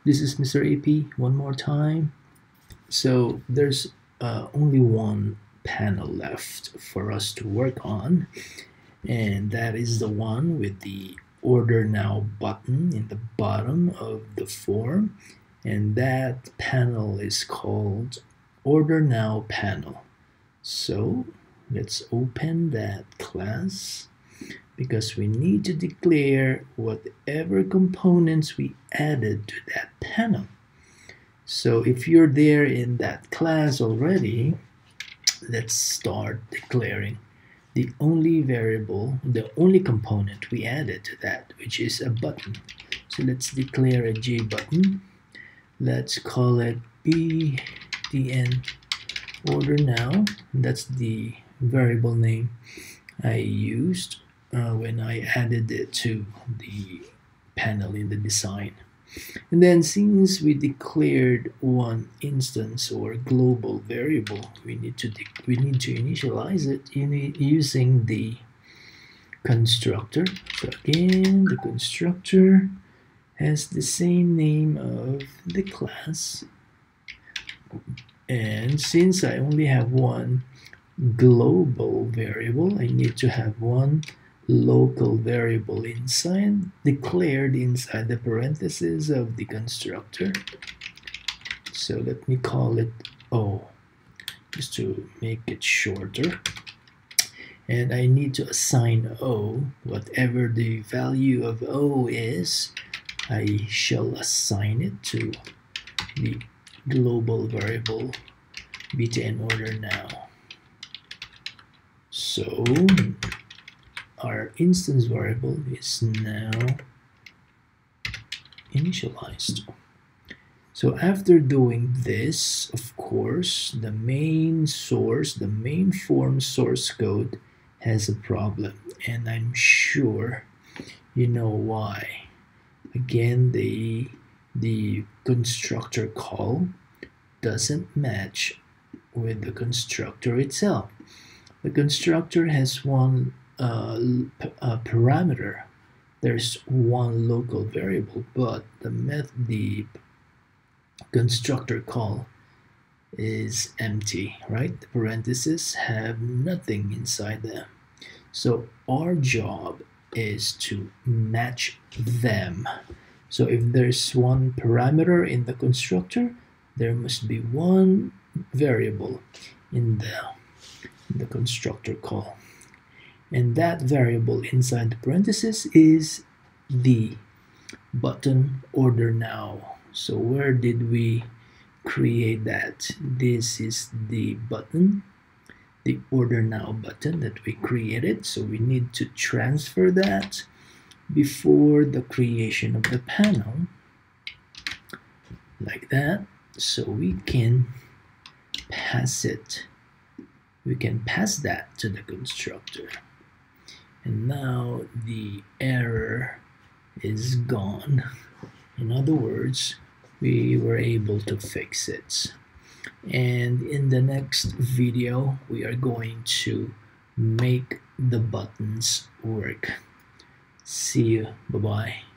This is Mr. AP one more time. So there's only one panel left for us to work on, and that is the one with the Order Now button in the bottom of the form, and that panel is called Order Now panel. So let's open that class, because we need to declare whatever components we added to that panel. So if you're there in that class already, let's start declaring the only variable, the only component we added to that, which is a button. So let's declare a J button. Let's call it bdn order now. That's the variable name I used when I added it to the panel in the design. And then since we declared one instance or global variable, we need to initialize it using the constructor. So again, the constructor has the same name of the class. And since I only have one global variable, I need to have one local variable inside, declared inside the parentheses of the constructor. So let me call it O, just to make it shorter. And I need to assign O, whatever the value of O is, I shall assign it to the global variable bdn order now. So our instance variable is now initialized. So after doing this, of course, the main source, the main form source code has a problem, and I'm sure you know why. Again, the constructor call doesn't match with the constructor itself. The constructor has one parameter. There's one local variable, but the constructor call is empty, right? The parentheses have nothing inside them. So our job is to match them. So if there's one parameter in the constructor, there must be one variable in the constructor call. And that variable inside the parentheses is the button order now. So where did we create that? This is the button, the order now button that we created. So we need to transfer that before the creation of the panel, like that. So we can pass it. We can pass that to the constructor. And now the error is gone. In other words, we were able to fix it. And in the next video, we are going to make the buttons work. See you. Bye-bye.